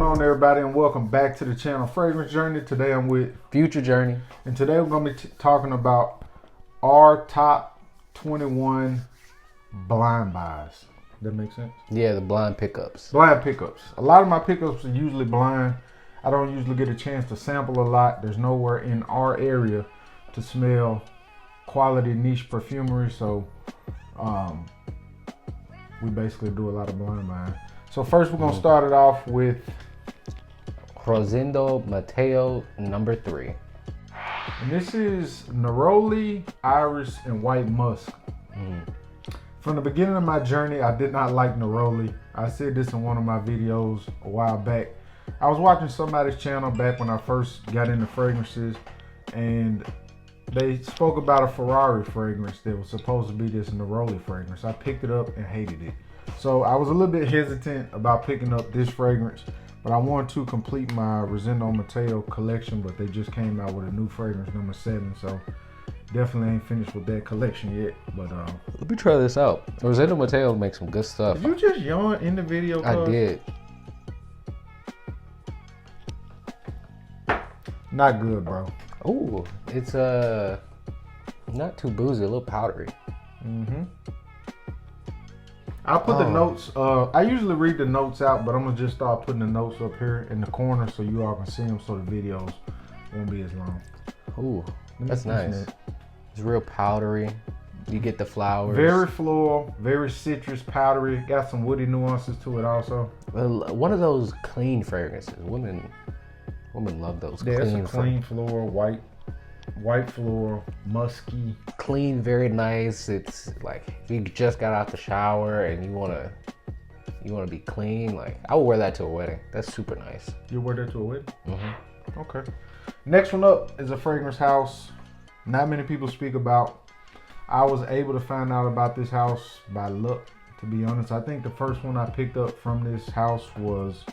on, everybody, and welcome back to the channel Fragrance Journey. Today I'm with Future Journey, and today we're going to be talking about our top 21 blind buys. That make sense? Yeah, the blind pickups. Blind pickups. A lot of my pickups are usually blind. I don't usually get a chance to sample a lot. There's nowhere in our area to smell quality niche perfumery, so we basically do a lot of blind buying. So first we're going to start it off with Crosendo Mateo No. 3. And this is Neroli, Iris, and White Musk. From the beginning of my journey, I did not like Neroli. I said this in one of my videos a while back. I was watching somebody's channel back when I first got into fragrances, and they spoke about a Ferrari fragrance that was supposed to be this Neroli fragrance. I picked it up and hated it. So I was a little bit hesitant about picking up this fragrance, but I wanted to complete my Crosendo Mateo collection, but they just came out with a new fragrance, number 7. So definitely ain't finished with that collection yet. But let me try this out. Crosendo Mateo makes some good stuff. Did you just yawn in the video? I did. Not good, bro. Oh, it's not too boozy, a little powdery. I'll put the notes. I usually read the notes out, but I'm gonna just start putting the notes up here in the corner so you all can see them, so the videos won't be as long. Ooh, that's nice. It's real powdery. You get the flowers. Very floral, very citrus, powdery. Got some woody nuances to it also. One of those clean fragrances. Women love those. Yeah, it's a clean floral, white floral, musky. Clean, very nice. It's like if you just got out the shower and you wanna be clean. Like I would wear that to a wedding. That's super nice. You wear that to a wedding? Okay. Next one up is a fragrance house not many people speak about. I was able to find out about this house by luck, to be honest. I think the first one I picked up from this house was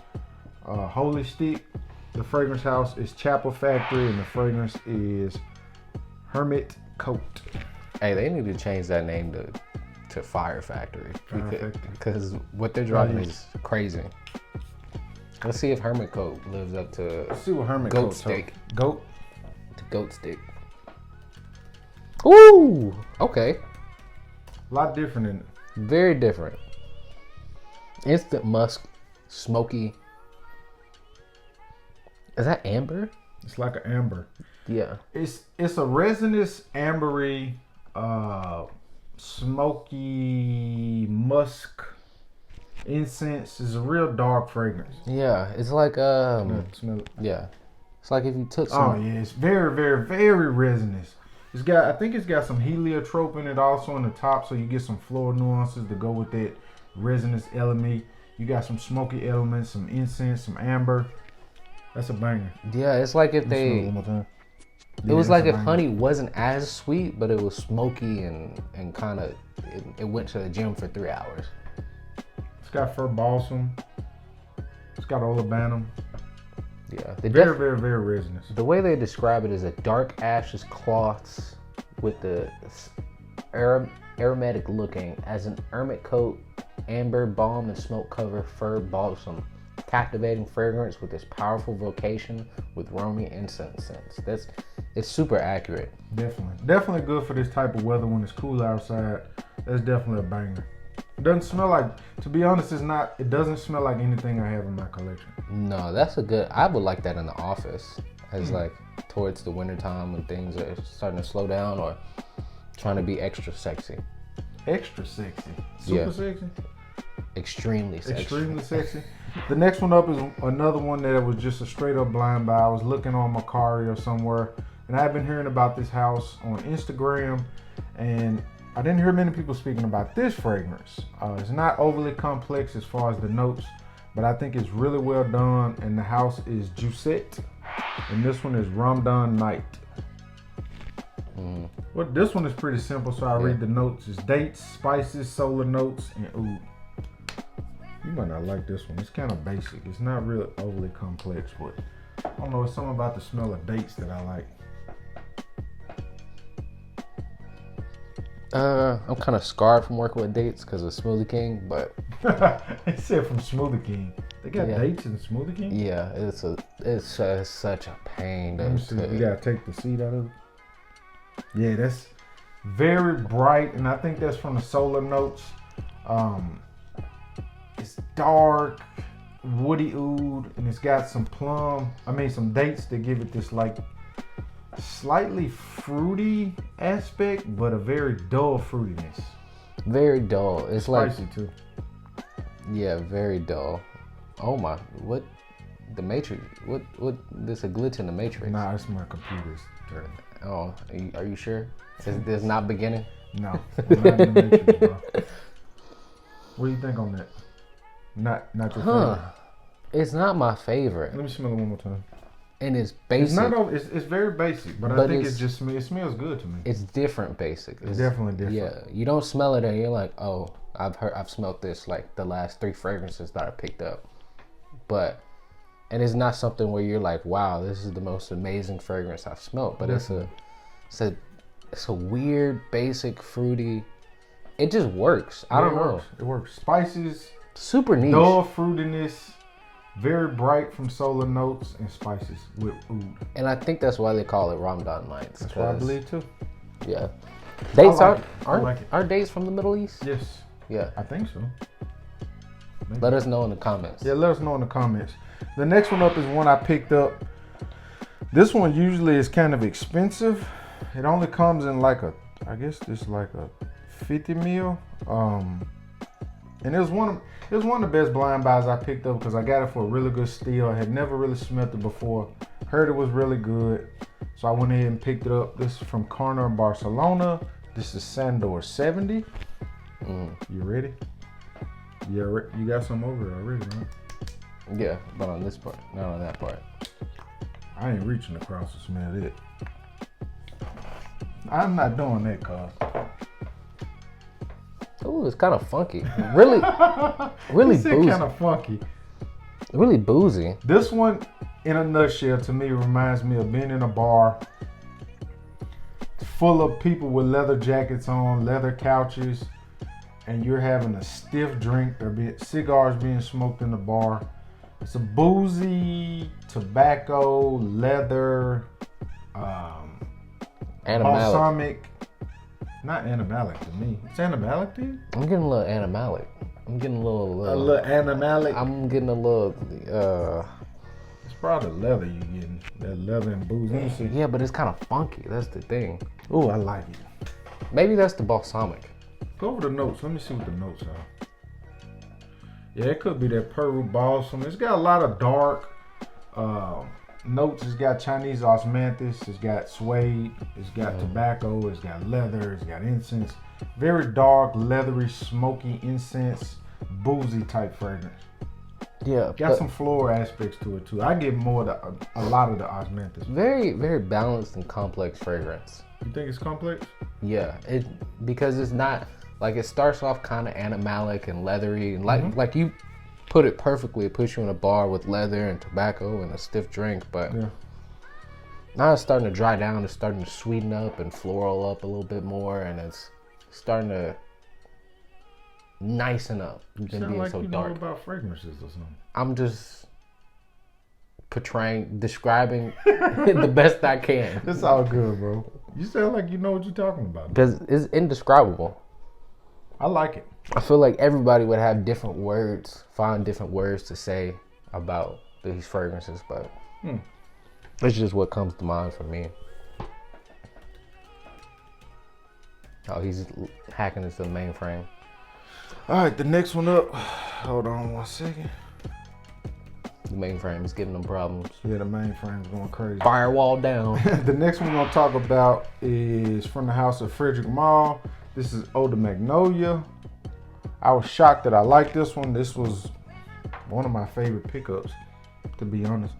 Holy Stick. The fragrance house is Chapel Factory, and the fragrance is Hermitcoat. Hey, they need to change that name to Fire Factory because what they're dropping is crazy. Let's see if Hermitcoat lives up to. Let's see what Hermitcoat Goat Stick. Goat Stick. Ooh, okay. A lot different in it. Very different. Instant musk, smoky. Is that amber? It's like an amber. Yeah. It's a resinous, ambery, smoky musk incense. It's a real dark fragrance. Yeah, it's like Smell it. Yeah, it's like if you took some. Oh yeah, it's very, very, very resinous. I think it's got some heliotrope in it also on the top, so you get some floral nuances to go with that resinous element. You got some smoky elements, some incense, some amber. That's a banger. Yeah, it's like if Smell it one more time. It was like if honey wasn't as sweet, but it was smoky and kind of, it went to the gym for 3 hours. It's got fir balsam. It's got olibanum. Yeah. Very, very, very resinous. The way they describe it is a dark ashes cloths with the aromatic looking as an Hermitcoat, amber, balm, and smoke cover fir balsam. Captivating fragrance with this powerful vocation with Romy incense scents. It's super accurate. Definitely good for this type of weather when it's cool outside. That's definitely a banger. It doesn't smell like, to be honest, it doesn't smell like anything I have in my collection. No, that's I would like that in the office as like towards the wintertime when things are starting to slow down or trying to be extra sexy. Extra sexy? Super sexy? Extremely sexy. Extremely sexy. The next one up is another one that was just a straight up blind buy. I was looking on Macari or somewhere, and I've been hearing about this house on Instagram, and I didn't hear many people speaking about this fragrance. It's not overly complex as far as the notes, but I think it's really well done, and the house is Juicette, and this one is Ramadan Night. Well, this one is pretty simple, so I'll read the notes. It's dates, spices, solar notes, and oud. You might not like this one. It's kind of basic. It's not real overly complex, but I don't know. It's something about the smell of dates that I like. I'm kind of scarred from working with dates because of Smoothie King, but it said from Smoothie King. They got dates in Smoothie King? Yeah, it's such a pain. Let me see. We gotta take the seed out of it. Yeah, that's very bright, and I think that's from the Solar Notes. It's dark, woody oud, and it's got some some dates that give it this like slightly fruity aspect, but a very dull fruitiness. Very dull. It's spicy like too. Yeah, very dull. Oh my! What? The Matrix? What? There's a glitch in the Matrix. Nah, it's my computer's turn. Oh, are you sure? It's not beginning? No, I'm not in the Matrix, bro. What do you think on that? Not your favorite. It's not my favorite. Let me smell it one more time. And it's basic. It's very basic, but I think it smells good to me. It's different basic. It's definitely different. Yeah, you don't smell it and you're like, oh, I've smelled this like the last 3 fragrances that I picked up. And it's not something where you're like, wow, this is the most amazing fragrance I've smelled. But it's a weird, basic, fruity. It just works. I don't know. It works. Spices. Super niche. Dull fruitiness. Very bright from Solar Notes and spices with oud. And I think that's why they call it Ramadan nights. That's what I believe too. Yeah. Dates aren't are dates from the Middle East? Yes. Yeah. I think so. Maybe. Let us know in the comments. Yeah, let us know in the comments. The next one up is one I picked up. This one usually is kind of expensive. It only comes in like a 50 mil. And it was one of the best blind buys I picked up because I got it for a really good steal. I had never really smelled it before. Heard it was really good. So I went ahead and picked it up. This is from Carner in Barcelona. This is Sandor 70. You ready? Yeah, you got some over there already, right? Yeah, but on this part, not on that part. I ain't reaching across to smell it. I'm not doing that, cuz. Ooh, it's kind of funky. Really boozy. Kind of funky. Really boozy. This one, in a nutshell, to me reminds me of being in a bar full of people with leather jackets on, leather couches, and you're having a stiff drink. Cigars being smoked in the bar. It's a boozy, tobacco, leather, balsamic. Not animalic to me. It's animalic to you? I'm getting a little animalic. I'm getting a little animalic. I'm getting a little. It's probably leather you getting. That leather and booze. Let me see. Yeah, but it's kind of funky. That's the thing. Oh, I like it. Maybe that's the balsamic. Go over the notes. Let me see what the notes are. Yeah, it could be that Peru balsam. It's got a lot of dark notes. It's got Chinese osmanthus. It's got suede. It's got tobacco. It's got leather. It's got incense. Very dark, leathery, smoky incense, boozy type fragrance. Yeah, got some floral aspects to it too. I get a lot of the osmanthus. Very, very balanced and complex fragrance. You think it's complex? Yeah, because it's not like, it starts off kind of animalic and leathery, and like you put it perfectly. It puts you in a bar with leather and tobacco and a stiff drink, but now it's starting to dry down. It's starting to sweeten up and floral up a little bit more, and it's starting to nicen up. You sound like you know about fragrances or something. I'm just describing the best I can. It's all good, bro. You sound like you know what you're talking about. Because it's indescribable. I like it. I feel like everybody would have different words, find different words to say about these fragrances, but it's just what comes to mind for me. Oh, he's hacking into the mainframe. All right, the next one up. Hold on 1 second. The mainframe is giving them problems. Yeah, the mainframe's going crazy. Firewall down. The next one we're going to talk about is from the house of Frederic Malle. This is Eau de Magnolia. I was shocked that I liked this one. This was one of my favorite pickups, to be honest.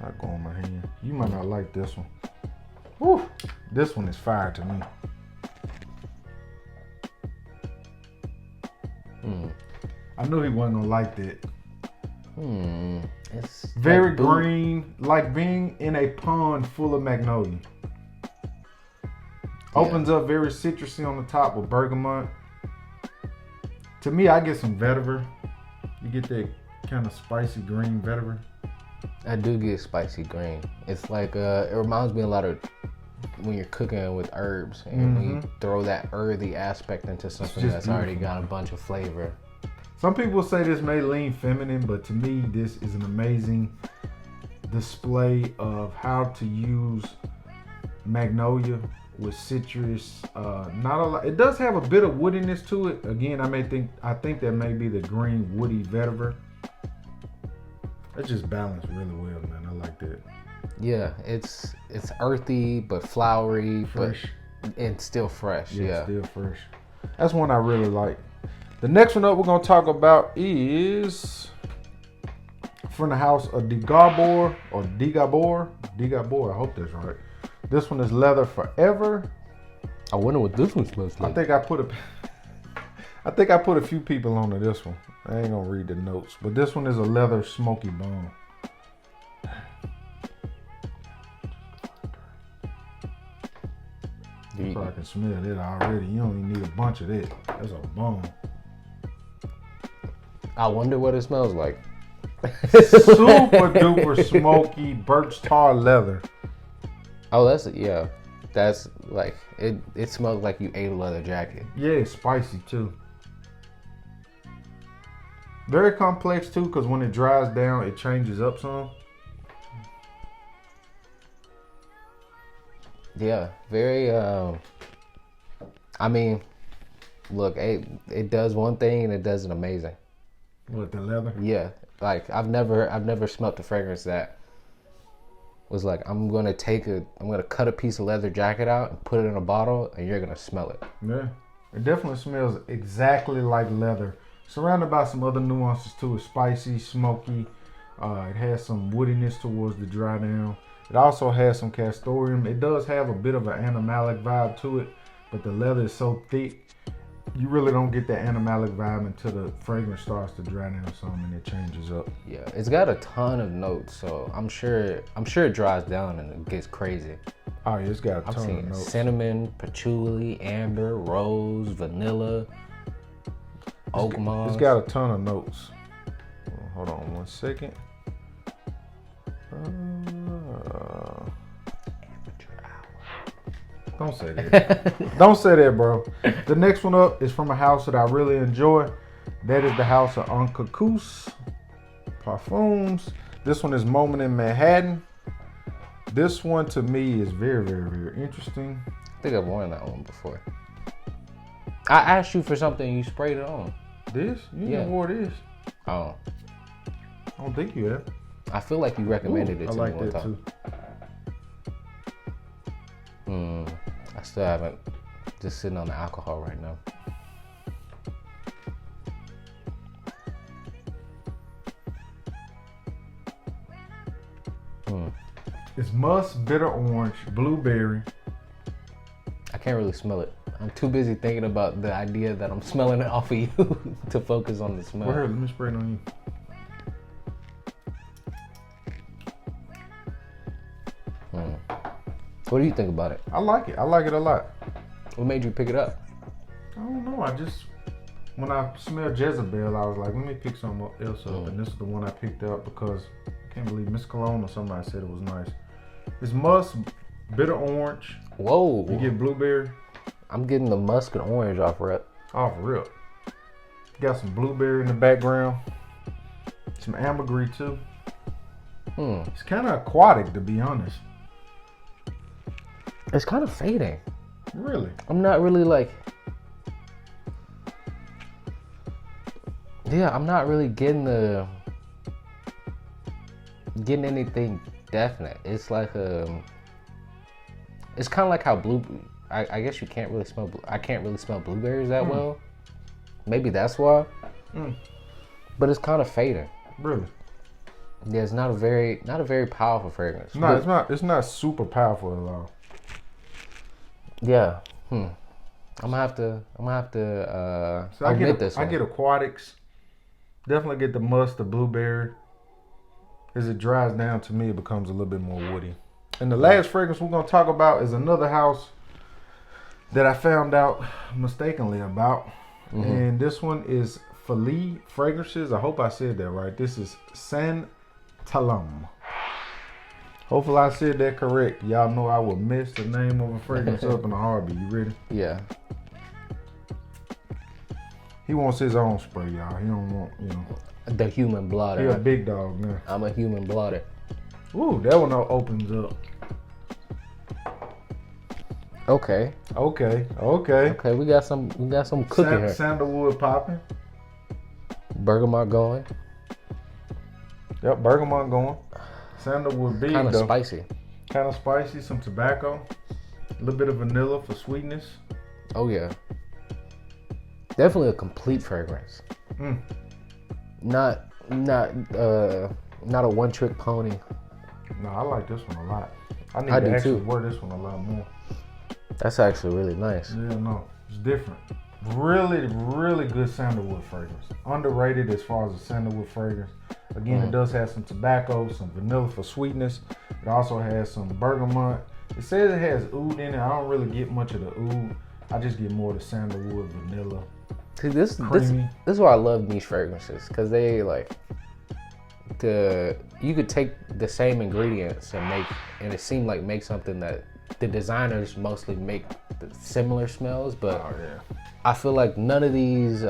I go on my hand. You might not like this one. Woo! This one is fire to me. I knew he wasn't gonna like that. It's very like green, like being in a pond full of magnolia. Opens up very citrusy on the top with bergamot. To me, I get some vetiver. You get that kind of spicy green vetiver. I do get spicy green. It's like it reminds me a lot of when you're cooking with herbs and when you throw that earthy aspect into something that's already got a bunch of flavor. Some people say this may lean feminine, but to me, this is an amazing display of how to use Magnolia with citrus. Not a lot. It does have a bit of woodiness to it. Again, I think that may be the green woody vetiver. It's just balanced really well, man. I like that. Yeah, it's earthy but flowery, Fresh. and still fresh. Yeah, still fresh. That's one I really like. The next one up we're gonna talk about is from the house of Digabor. I hope that's right. This one is Leather Forever. I wonder what this one smells like. I think I put a few people onto this one. I ain't gonna read the notes, but this one is a leather smoky bone. So I can smell it already. You don't even need a bunch of that. That's a bone. I wonder what it smells like. Super duper smoky birch tar leather. Oh, that's like it smells like you ate a leather jacket. Yeah, it's spicy too. Very complex too, because when it dries down, it changes up some. Yeah, very. I mean, look, it does one thing and it does it amazing. What, the leather? Yeah, like I've never smelt a fragrance that was like I'm gonna cut a piece of leather jacket out and put it in a bottle and you're gonna smell it. Yeah, it definitely smells exactly like leather. Surrounded by some other nuances too. It's spicy, smoky. It has some woodiness towards the dry down. It also has some castoreum. It does have a bit of an animalic vibe to it, but the leather is so thick, you really don't get that animalic vibe until the fragrance starts to dry down some and it changes up. Yeah, it's got a ton of notes, so I'm sure it dries down and it gets crazy. Oh yeah, it's got a ton of notes. Cinnamon, patchouli, amber, rose, vanilla, oak moss. It's got a ton of notes. Hold on 1 second. Don't say that. Don't say that, bro. The next one up is from a house that I really enjoy. That is the house of Uncacoos Parfums. This one is Moment in Manhattan. This one to me is very, very, very interesting. I think I've worn that one before. I asked you for something, you sprayed it on. This? You never wore this. Oh. I don't think you have. I feel like you recommended it to me one time. I like that too. I still haven't. Just sitting on the alcohol right now. It's musk, bitter orange, blueberry. I can't really smell it. I'm too busy thinking about the idea that I'm smelling it off of you to focus on the smell. Well, here, let me spray it on you. What do you think about it? I like it. I like it a lot. What made you pick it up? I don't know. When I smelled Jezebel, I was like, let me pick something else up. And this is the one I picked up because I can't believe Miss Cologne or somebody said it was nice. It's musk, bitter orange. Whoa. You get blueberry. I'm getting the musk and orange off rip. Off rip. Got some blueberry in the background. Some ambergris too. It's kind of aquatic, to be honest. It's kind of fading. Really? I'm not really like... Yeah, I'm not really getting anything definite. It's like it's kind of like how I guess you can't really smell. I can't really smell blueberries that well. Maybe that's why. But it's kind of fading. Really? Yeah, it's not a very powerful fragrance. No, it's not. It's not super powerful at all. Yeah. I'm gonna have to. So I get aquatics. Definitely get the musk, the blueberry. As it dries down, to me, it becomes a little bit more woody. And the last fragrance we're gonna talk about is another house that I found out mistakenly about, and this one is Philly fragrances. I hope I said that right. This is Sentalam. Hopefully I said that correct. Y'all know I will mess the name of a fragrance up in a heartbeat. You ready? Yeah. He wants his own spray, y'all. He don't want, you know. The human blotter. He a big dog now. I'm a human blotter. Ooh, that one opens up. Okay. Okay. We got some cooking here. Sandalwood popping. Bergamot going. Yep, bergamot going. Sandalwood big Kind of though. spicy. Kind of spicy. Some tobacco. A little bit of vanilla for sweetness. Oh yeah. Definitely a complete fragrance. Not a one trick pony. No, I like this one a lot. I need I to do actually too. wear this one a lot more. That's actually really nice. Yeah, no, it's different. Really, really good sandalwood fragrance. Underrated as far as a sandalwood fragrance. Again, it does have some tobacco, some vanilla for sweetness. It also has some bergamot. It says it has oud in it. I don't really get much of the oud. I just get more of the sandalwood, vanilla. See, this Creamy. is why I love niche fragrances, because they you could take the same ingredients and it seemed like make something that the designers mostly make the similar smells, but I feel like none of these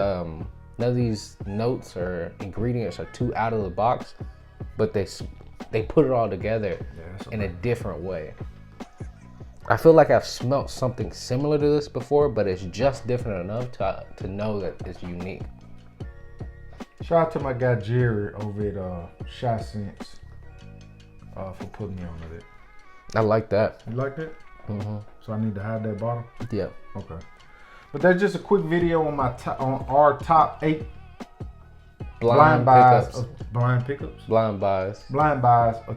notes or ingredients are too out of the box, but they put it all together in a different way. I feel like I've smelt something similar to this before, but it's just different enough to know that it's unique. Shout out to my guy Jerry over at Shot Sense for putting me on it. I like that. You like that? Mm-hmm. So I need to hide that bottle? Yeah. Okay. But that's just a quick video on our top 8 blind buys of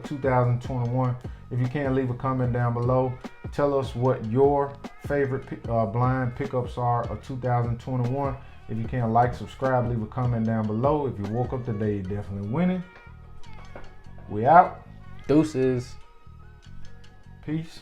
2021. If you can, leave a comment down below. Tell us what your favorite blind pickups are of 2021. If you can, like, subscribe, leave a comment down below. If you woke up today, you're definitely winning. We out. Deuces. Peace.